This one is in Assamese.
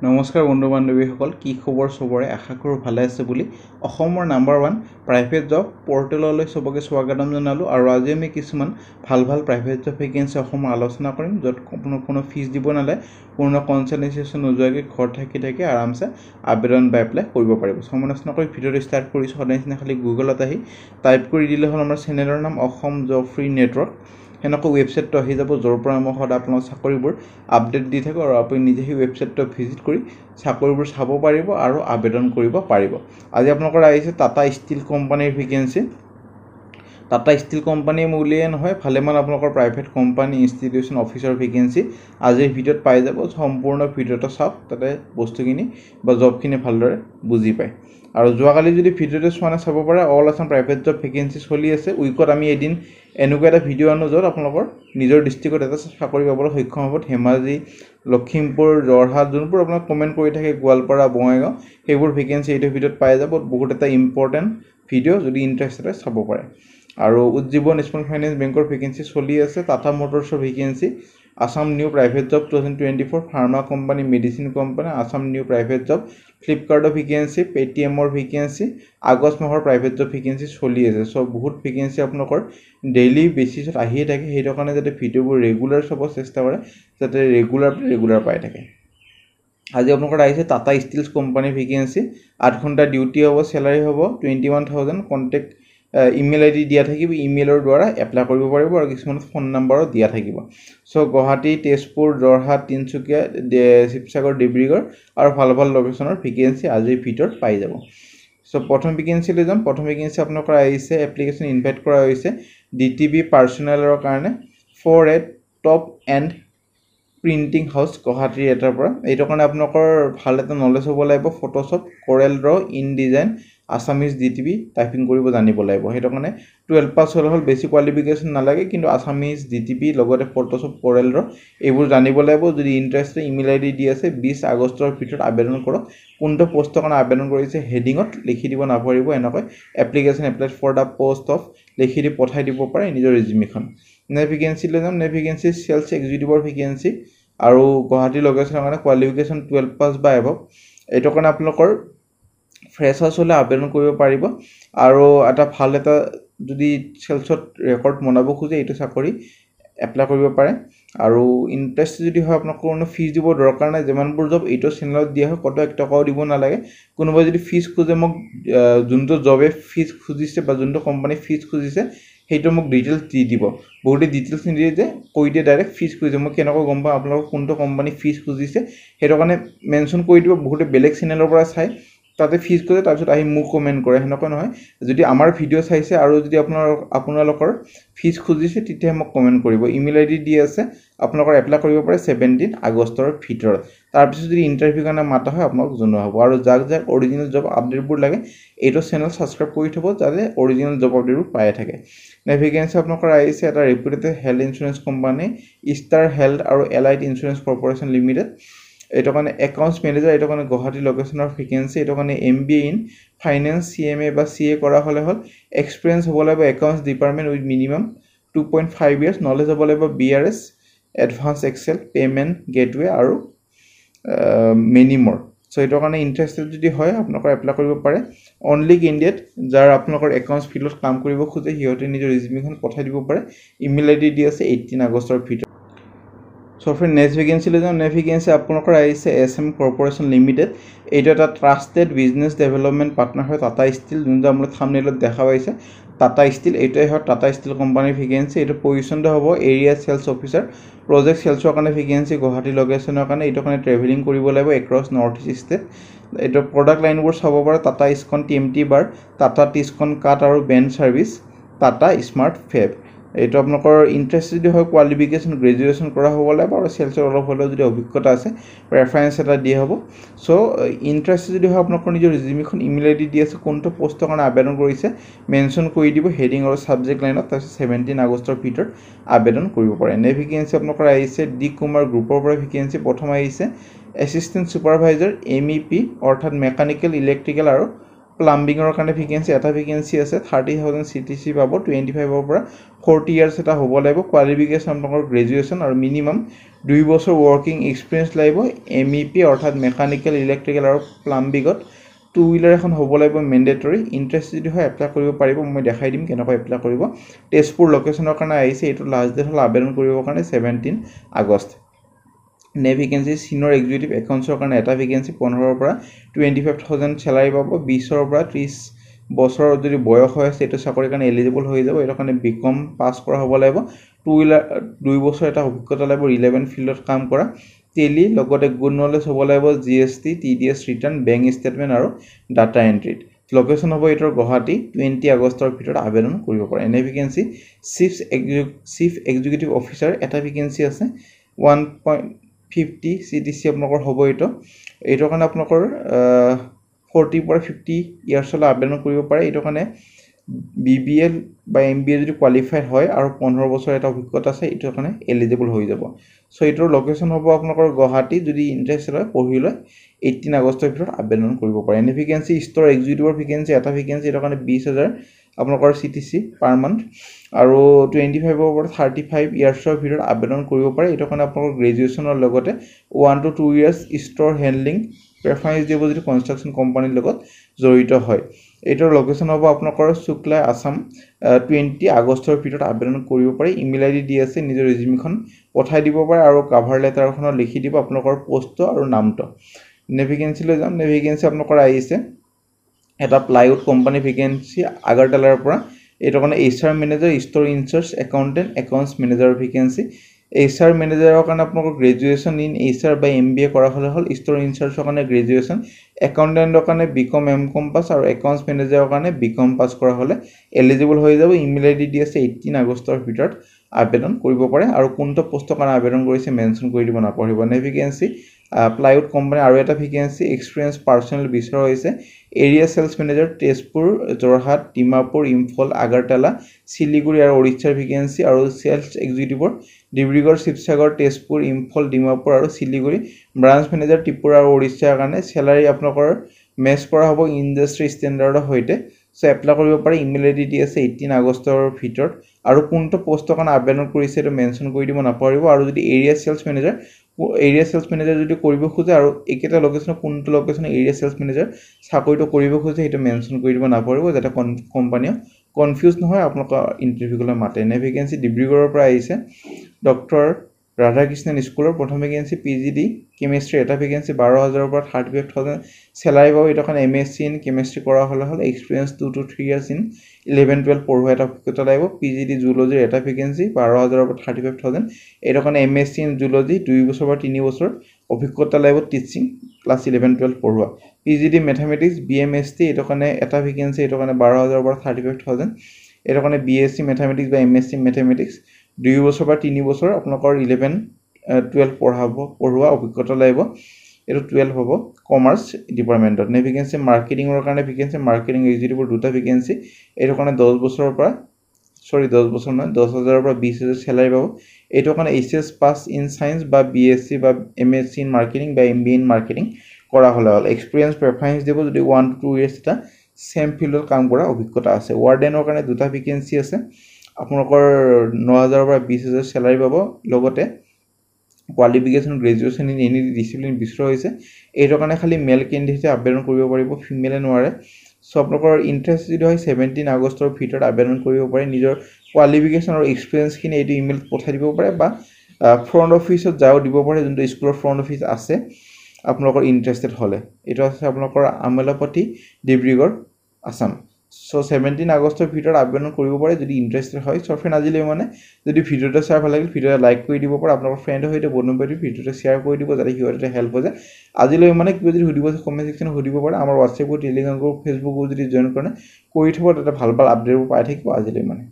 নমস্কাৰ বন্ধু বান্ধৱীসকল, কি খবৰ চবৰে? আশা কৰোঁ ভালে আছে বুলি। অসমৰ নাম্বাৰ 1 প্ৰাইভেট জব পৰ্টেললৈ চবকে স্বাগতম জনালোঁ। আৰু আজি আমি কিছুমান ভাল প্ৰাইভেট জব ভেকেঞ্চি অসমৰ আলোচনা কৰিম, য'ত কোনো ফিজ দিব নালাগে, কোনো কনচালটেশ্যন নোযোৱাকৈ ঘৰত থাকি আৰামছে আবেদন বা এপ্লাই কৰিব পাৰিব। সমালোচনা কৰি ভিডিঅ'টো ষ্টাৰ্ট কৰিছোঁ। সদায় নিচিনা খালি গুগলত আহি টাইপ কৰি দিলে হ'ল আমাৰ চেনেলৰ নাম অসম জব ফ্ৰী নেটৱৰ্ক। সেনেকৈ ৱেবছাইটটো আহি যাব, য'ৰ পৰা মই সদায় আপোনালোকৰ চাকৰিবোৰ আপডেট দি থাকোঁ, আৰু আপুনি নিজে সেই ৱেবছাইটটো ভিজিট কৰি চাকৰিবোৰ চাব পাৰিব আৰু আবেদন কৰিব পাৰিব। আজি আপোনালোকৰ আহিছে টাটা ষ্টীল কোম্পানীৰ ভেকেঞ্চি। টাটা ষ্টীল কোম্পানী বুলিয়ে নহয়, ভালেমান আপোনালোকৰ প্ৰাইভেট কোম্পানী, ইনষ্টিটিউশ্যন, অফিচৰ ভেকেঞ্চি আজিৰ ভিডিঅ'ত পাই যাব। সম্পূৰ্ণ ভিডিঅ'টো চাওক, তাতে বস্তুখিনি বা জবখিনি ভালদৰে বুজি পায়। আৰু যোৱাকালি যদি ভিডিঅ'টো চোৱা নাই চাব পাৰে, all Assam private job vacancy চলি আছে। উইকত আমি এদিন এনেকুৱা এটা ভিডিঅ' আনো য'ত আপোনালোকৰ নিজৰ ডিষ্ট্ৰিক্টত এটা চাকৰি পাবলৈ সক্ষম হ'ব। ধেমাজি, লখিমপুৰ, যোৰহাট, যোনবোৰ আপোনাক কমেণ্ট কৰি থাকে, গোৱালপাৰা, বঙাইগাঁও, সেইবোৰ ভেকেঞ্চি এইটো ভিডিঅ'ত পাই যাব। বহুত এটা ইম্পৰ্টেণ্ট ভিডিঅ', যদি ইণ্টাৰেষ্টেড হয় চাব পাৰে। আৰু উজ্জীৱন স্মল ফাইনেন্স বেংকৰ ভেকেঞ্চি চলি আছে। টাটা মটৰ্ছৰ vacancy, Assam new private job 2024, pharma company, medicine company, Assam new private job, ফ্লিপকাৰ্টৰ ভেকেঞ্চি, পেটিএমৰ ভেকেঞ্চি, আগষ্ট মাহৰ প্ৰাইভেট জব ভেকেঞ্চি চলি আছে। চ' বহুত ভেকেঞ্চি আপোনালোকৰ ডেইলি বেচিছত আহিয়ে থাকে। সেইটো কাৰণে যাতে ভিডিঅ'বোৰ ৰেগুলাৰ চাব চেষ্টা কৰে, যাতে ৰেগুলাৰ পাই থাকে। আজি আপোনালোকৰ আহিছে টাটা ষ্টীলছ কোম্পানীৰ ভেকেঞ্চি। 8 ঘণ্টা ডিউটি হ'ব, চেলাৰী হ'ব 21,000। কণ্টেক্ট ইমেইল ID দিয়া থাকিব, ইমেইলৰ দ্বাৰা এপ্লাই কৰিব পাৰিব, আৰু কিছুমান ফোন নাম্বাৰো দিয়া থাকিব। চ' গুৱাহাটী, তেজপুৰ, যোৰহাট, তিনিচুকীয়া, শিৱসাগৰ, ডিব্ৰুগড় আৰু ভাল লোকেশ্যনৰ ভেকেঞ্চি আজিৰ ভিডিঅ'ত পাই যাব। চ' প্ৰথম ভেকেঞ্চিলৈ যাম। প্ৰথম ভেকেঞ্চি আপোনালোকৰ আহিছে, এপ্লিকেশ্যন ইনভাইট কৰা হৈছে DTB পাৰ্চনেলৰ কাৰণে, 4A top and printing house, গুৱাহাটীৰ এটাৰ পৰা। এইটো কাৰণে আপোনালোকৰ ভাল এটা নলেজ হ'ব লাগিব। Photoshop, Corel draw, InDesign, Assamese DTB typing কৰিব জানিব লাগিব। সেইটো কাৰণে 12 পাছ হ'লে হ'ল, বেছি কোৱালিফিকেশ্যন নালাগে, কিন্তু আছামিজ DTB লগতে ফটোশ্বপ, কৰেল ড্ৰ এইবোৰ জানিব লাগিব। যদি ইণ্টাৰেষ্টেড, ইমেইল ID দি আছে, 20 আগষ্টৰ ভিতৰত আবেদন কৰক। কোনটো পষ্টৰ কাৰণে আবেদন কৰিছে হেডিঙত লিখি দিব নাপাহৰিব। এনেকৈ application applied for the post of লিখি দি পঠাই দিব পাৰে নিজৰ ৰিজিউমিখন। নেক্সট ভেকেঞ্চিলৈ যাম। নেক্সট ভেকেঞ্চি চেলছ এক্সিকিউটিভৰ ভেকেঞ্চি, আৰু গুৱাহাটী লোকেশ্যনৰ কাৰণে কোৱালিফিকেশ্যন 12 পাছ বা এভভ। এইটো কাৰণে আপোনালোকৰ ফ্ৰেছাৰ্ছ হ'লে আবেদন কৰিব পাৰিব। আৰু এটা ভাল এটা যদি চেলছত ৰেকৰ্ড বনাব খোজে, এইটো চাকৰি এপ্লাই কৰিব পাৰে। আৰু ইণ্টাৰেষ্ট যদি হয়, আপোনালোকৰ কোনো ফিজ দিব দৰকাৰ নাই। যিমানবোৰ জব এইটো চেনেলত দিয়া হয়, ক'ত 1 টকাও দিব নালাগে। কোনোবাই যদি ফিজ খোজে, মোক যোনটো জবে ফিজ খুজিছে বা যোনটো কোম্পানী ফিজ খুজিছে, সেইটো মোক ডিটেইলছ দি দিব। বহুতে ডিটেইলছ নিদিয়ে, যে কৈ দিয়ে ডাইৰেক্ট ফিজ খুজিছে। মই কেনেকৈ গম পাম আপোনালোকক কোনটো কোম্পানী ফিজ খুজিছে? সেইটো কাৰণে মেনশ্যন কৰি দিব। বহুতে বেলেগ চেনেলৰ পৰা চাই, তাতে ফিজ খোজে, তাৰপিছত আহি মোক কমেণ্ট কৰে। সেনেকুৱা নহয়। যদি আমাৰ ভিডিঅ' চাইছে আৰু যদি আপোনালোকৰ ফিজ খুজিছে, তেতিয়াহে মোক কমেণ্ট কৰিব। ইমেইল ID দি আছে, আপোনালোকৰ এপ্লাই কৰিব পাৰে 17 আগষ্টৰ ভিতৰত। তাৰপিছত যদি ইণ্টাৰভিউ কাৰণে মাতা হয়, আপোনালোক জনোৱা হ'ব। আৰু যাক অৰিজিনেল জব আপডেটবোৰ লাগে, এইটো চেনেল ছাবস্ক্ৰাইব কৰি থ'ব, যাতে অৰিজিনেল জব আপডেটবোৰ পাই থাকে। নেক্সট ভেকেঞ্চি আপোনালোকৰ আহিছে এটা reputed health insurance company, star health আৰু এলাইড ইঞ্চুৰেঞ্চ কৰ্পৰেশ্যন লিমিটেড। এইটো কাৰণে একাউণ্টছ মেনেজাৰ, এইটো কাৰণে গুৱাহাটী লোকেশ্যনৰ ভেকেঞ্চি। এইটো কাৰণে MBA ইন ফাইনেন্স, CMA বা CA কৰা হ'লে হ'ল। এক্সপিৰিয়েঞ্চ হ'ব লাগিব accounts department with minimum 2.5 years। Knowledge হ'ব লাগিব BRS, advance excel, payment gateway আৰু মেনি মোৰ। চ' এইটোৰ কাৰণে ইণ্টাৰেষ্টেড যদি হয়, আপোনালোকৰ এপ্লাই কৰিব পাৰে। অনলি কেণ্ডিডেট যাৰ আপোনালোকৰ একাউণ্টছ ফিল্ডত কাম কৰিব খোজে, সিহঁতে নিজৰ ৰিজিউমিখন পঠাই দিব পাৰে। ইমেইল ID দি আছে 18 আগষ্টৰ ভিতৰত। চ' ফ্ৰেণ্ড, নেক্সট ভেকেঞ্চিলৈ যাম। নেক্সট ভেকেঞ্চি আপোনালোকৰ আহিছে SM কৰ্পৰেশ্যন লিমিটেড। এইটো এটা ট্ৰাষ্টেড বিজনেছ ডেভেলপমেণ্ট পাৰ্টনাৰ হয় টাটা ষ্টীল, যোনটো আপোনাৰ থাম্বনেইলত দেখা পাইছে টাটা ষ্টীল। এইটোৱে হয় টাটা ষ্টীল কোম্পানীৰ ভেকেঞ্চি। এইটো পজিশ্যনটো হ'ব এৰিয়া চেলছ অফিচাৰ। প্ৰজেক্ট চেলছৰ কাৰণে ভেকেঞ্চি, গুৱাহাটী লোকেশ্যনৰ কাৰণে। এইটো কাৰণে ট্ৰেভেলিং কৰিব লাগিব এক্ৰছ নৰ্থ ইষ্ট ষ্টেট। এইটো প্ৰডাক্ট লাইনবোৰ চাব পাৰে, টাটা ইস্কন TMT বাৰ, টাটা টিস্কন কাট আৰু bend services, Tata smart fab. এইটো আপোনালোকৰ ইণ্টাৰেষ্ট যদি হয়, কোৱালিফিকেশ্যন গ্ৰেজুৱেশ্যন কৰা হ'ব লাগিব, আৰু চেলছৰ অলপ হ'লেও যদি অভিজ্ঞতা আছে, ৰেফাৰেঞ্চ এটা দিয়া হ'ব। চ' ইণ্টাৰেষ্ট যদি হয়, আপোনালোকৰ নিজৰ ৰিজিউমিখন ইমেইল ID দি আছে, কোনটো পষ্টৰ কাৰণে আবেদন কৰিছে মেনশ্যন কৰি দিব হেডিং আৰু ছাবজেক্ট লাইনত। তাৰপিছত 17 আগষ্টৰ ভিতৰত আবেদন কৰিব পাৰে। নেক্সট ভেকেঞ্চি আপোনালোকৰ আহিছে ডি কুমাৰ গ্ৰুপৰ পৰা ভেকেঞ্চি। প্ৰথম আহিছে এছিষ্টেণ্ট ছুপাৰভাইজাৰ MEP, অৰ্থাৎ মেকানিকেল, ইলেক্ট্ৰিকেল আৰু প্লাম্বিঙৰ কাৰণে ভেকেঞ্চি এটা ভেকেঞ্চি আছে 30,000 CTC পাব 25ৰ পৰা 40 ইয়াৰ্ছ এটা হ'ব লাগিব কোৱালিফিকেশ্যন আপোনালোকৰ গ্ৰেজুৱেশ্যন আৰু মিনিমাম 2 বছৰ ৱৰ্কিং এক্সপিৰিয়েঞ্চ লাগিব MEP অৰ্থাৎ মেকানিকেল ইলেক্ট্ৰিকেল আৰু প্লাম্বিঙত 2 হুইলাৰ এখন হ'ব লাগিব মেণ্ডেটৰী ইণ্টাৰেষ্ট যদি হয় এপ্লাই কৰিব পাৰিব মই দেখাই দিম কেনেকৈ এপ্লাই কৰিব তেজপুৰ লোকেশ্যনৰ কাৰণে আহিছে এইটো লাষ্ট ডেট হ'ল আবেদন কৰিবৰ কাৰণে 17 আগষ্ট নে ভেকেঞ্চি সিনিয়ৰ এক্সিকিউটিভ একাউণ্টছৰ কাৰণে এটা ভেকেঞ্চি 15ৰ পৰা 25,000 চেলাৰি পাব 20ৰ পৰা 30 বছৰ যদি বয়স হৈ আছে এইটো চাকৰিৰ কাৰণে এলিজিবল হৈ যাব এইটো কাৰণে বিকম পাছ কৰা হ'ব লাগিব 2 বছৰ এটা অভিজ্ঞতা লাগিব ৰিলেভেণ্ট ফিল্ডত কাম কৰা টেলি লগতে গুড নলেজ হ'ব লাগিব GST TDS return bank statement আৰু ডাটা এণ্ট্ৰিত লোকেশ্যন হ'ব এইটোৰ গুৱাহাটী 20 আগষ্টৰ ভিতৰত আবেদন কৰিব পাৰে এনে ভেকেঞ্চি চিফ এক্সিকিউটিভ অফিচাৰ এটা ভেকেঞ্চি আছে 1.50 CTC আপোনালোকৰ হ'ব এইটো কাৰণে আপোনালোকৰ 40 পৰা 50 ইয়াৰ্ছলৈ আবেদন কৰিব পাৰে এইটো কাৰণে BBA বা MBA যদি কোৱালিফাইড হয় আৰু 15 বছৰ এটা অভিজ্ঞতা আছে এইটো কাৰণে এলিজিবল হৈ যাব সো এইটোৰ লোকেশ্যন হ'ব আপোনালোকৰ গুৱাহাটী যদি ইণ্টাৰেষ্টেড হয় পঢ়িলৈ 18 আগষ্টৰ ভিতৰত আবেদন কৰিব পাৰে এনে ভেকেঞ্চি ষ্ট'ৰ এক্সিকিউটিভৰ ভেকেঞ্চি এটা ভেকেঞ্চি এইটো কাৰণে 20,000 আপোনালোকৰ CTC পাৰ মান্থ আৰু 25ৰ পৰা 35 ইয়াৰ্ছৰ ভিতৰত আবেদন কৰিব পাৰে এইটো কাৰণে আপোনালোকৰ গ্ৰেজুৱেশ্যনৰ লগতে 1 to 2 years store handling preference দিব যদি কনষ্ট্ৰাকশ্যন কোম্পানীৰ লগত জড়িত হয় এইটোৰ লোকেশ্যন হ'ব আপোনালোকৰ শুক্লা আসাম 20 আগষ্টৰ ভিতৰত আবেদন কৰিব পাৰে ইমেইল ID দি আছে নিজৰ ৰিজিউমিখন পঠাই দিব পাৰে আৰু কভাৰ লেটাৰখনত লিখি দিব আপোনালোকৰ পোষ্টটো আৰু নামটো নেভিগেঞ্চিলৈ যাম নেভিগেঞ্চি আপোনালোকৰ আহিছে এটা প্লাইউড কোম্পানী ভেকেঞ্চি আগাৰটালাৰ পৰা এইটো কাৰণে HR manager store in charge accountant accounts মেনেজাৰৰ ভেকেঞ্চি HR মেনেজাৰৰ কাৰণে আপোনালোকৰ গ্ৰেজুৱেশ্যন ইন HR বা MBA কৰা হ'লে হ'ল ষ্ট'ৰ ইনচাৰ্জৰ কাৰণে গ্ৰেজুৱেশ্যন একাউণ্টেণ্টৰ কাৰণে BCom MCom পাছ আৰু একাউণ্টছ মেনেজাৰৰ কাৰণে BCom পাছ কৰা হ'লে এলিজিবল হৈ যাব ইমেইল ID দি আছে 18 আগষ্টৰ ভিতৰত আবেদন কৰিব পাৰে আৰু কোনটো পোষ্টৰ কাৰণে আবেদন কৰিছে মেনশ্যন কৰি দিব নাপাহৰিব নেভিগেঞ্চি প্লাইউড কোম্পানী আৰু এটা ভেকেঞ্চি এক্সপিৰিয়েঞ্চ পাৰ্চনেল বিচৰা হৈছে area cells manager Tezpur Jorhat Dimapur Imphal আগাৰটালা Siliguri আৰু ওড়িশাৰ ভেকেঞ্চি আৰু সেলছ এক্সিকিউটিভৰ ডিব্ৰুগড় শিৱসাগৰ তেজপুৰ ইম্ফল ডিমাপুৰ আৰু শিলিগুৰি ব্ৰাঞ্চ মেনেজাৰ ত্ৰিপুৰা আৰু ওড়িশাৰ কাৰণে চেলাৰি আপোনালোকৰ মেচ কৰা হ'ব ইণ্ডাষ্ট্ৰি ষ্টেণ্ডাৰ্ডৰ সৈতে সো এপ্লাই কৰিব পাৰে ইমেইল ID দি আছে 18 আগষ্টৰ ভিতৰত আৰু কোনটো পোষ্টৰ কাৰণে আবেদন কৰিছে এইটো মেনশ্যন কৰি দিব নাপাহৰিব আৰু যদি এৰিয়া সেলছ মেনেজাৰ যদি কৰিব খোজে আৰু একেটা লোকেশ্যন কোনটো লোকেশ্যন এৰিয়া সেলছ মেনেজাৰ চাকৰিটো কৰিব খোজে সেইটো মেনশ্যন কৰি দিব নাপাহৰিব যাতে কোম্পানীয়ে কনফিউজ নহয় আপোনালোকৰ ইণ্টাৰভিউলৈ মাতে নে ভেকেঞ্চি ডিব্ৰুগড়ৰ পৰা আহিছে ডক্টৰ ৰাধাকৃষ্ণন স্কুলৰ প্ৰথম ভেকেঞ্চি PGD কেমিষ্ট্ৰি এটা ভেকেঞ্চি 12,000ৰ পৰা 35,000 চেলাৰি পাব এইটো কাৰণে MSc ইন কেমিষ্ট্ৰি কৰা হ'লে হ'ল এক্সপিৰিয়েঞ্চ 2 to 3 ইয়াৰ্ছ ইন 11-12 পঢ়োৱা এটা অভিজ্ঞতা লাগিব PGD জুলজিৰ এটা ভেকেঞ্চি 12,000ৰ পৰা 35,000 এইটো কাৰণে MSc ইন জুলজি 2 বছৰ বা 3 বছৰ অভিজ্ঞতা লাগিব টিচিং ক্লাছ 11-12 পঢ়োৱা PGD মেথামেটিক্স BMST এইটো কাৰণে এটা ভেকেঞ্চি এইটো কাৰণে 12,000ৰ পৰা 35,000 এইটো কাৰণে BSc মেথামেটিক্স বা MSc মেথামেটিক্স 2 বছৰ বা 3 বছৰ আপোনালোকৰ 11-12 পঢ়োৱা অভিজ্ঞতা লাগিব এইটো 12 হ'ব কমাৰ্চ ডিপাৰ্টমেণ্টত নে ভেকেঞ্চি মাৰ্কেটিঙৰ কাৰণে ভেকেঞ্চি মাৰ্কেটিং এক্সিকিউটিভৰ দুটা ভেকেঞ্চি এইটো কাৰণে 10 বছৰৰ পৰা 10,000ৰ পৰা 20,000 চেলাৰি পাব এইটো কাৰণে HS পাছ ইন সায়েন্স বা BSc বা MSc ইন মাৰ্কেটিং বা MBA ইন মাৰ্কেটিং কৰা হ'লে হ'ল এক্সপিৰিয়েঞ্চ প্ৰেফাৰেন্স দিব যদি 1 to 2 ইয়াৰ্ছ এটা সেম ফিল্ডত কাম কৰা অভিজ্ঞতা আছে ৱাৰ্ডেনৰ কাৰণে দুটা ভেকেঞ্চি আছে আপোনালোকৰ 9,000ৰ পৰা 20,000 চেলাৰি পাব লগতে qualification graduation in any discipline বিচৰা হৈছে এইটো কাৰণে খালি মেল কেণ্ডিডেটে আবেদন কৰিব পাৰিব ফিমেলে নোৱাৰে সো আপোনালোকৰ ইণ্টাৰেষ্ট যদি হয় 17 আগষ্টৰ ভিতৰত আবেদন কৰিব পাৰে নিজৰ কোৱালিফিকেশ্যন আৰু এক্সপিৰিয়েঞ্চখিনি এইটো ইমেইলত পঠাই দিব পাৰে বা ফ্ৰণ্ট অফিচত যাও দিব পাৰে যোনটো স্কুলৰ ফ্ৰণ্ট অফিচ আছে আপোনালোকৰ ইণ্টাৰেষ্টেড হ'লে এইটো আছে আপোনালোকৰ আমলাপতি ডিব্ৰুগড় আসাম সো 17 আগষ্টৰ ভিতৰত আবেদন কৰিব পাৰে যদি ইণ্টাৰেষ্টেড হয় সো ফ্ৰেণ্ড আজিলৈ মানে যদি ভিডিওটো চাই ভাল লাগিল ভিডিওটো লাইক কৰি দিব পাৰে আপোনালোকৰ ফ্ৰেণ্ডৰ সৈতে বন্ধু বান্ধৱী ভিডিওটো শ্বেয়াৰ কৰি দিব যাতে সিহঁতে হেল্প হৈ যায় আজিলৈ মানে কিবা যদি সুধিব কমেণ্ট সেকশ্যনত সুধিব পাৰে আমাৰ WhatsApp group Telegram group Facebook group যদি জয়েন কৰে কৰি থব তাতে ভাল আপডেটবোৰ পাই থাকিব আজিলৈ মানে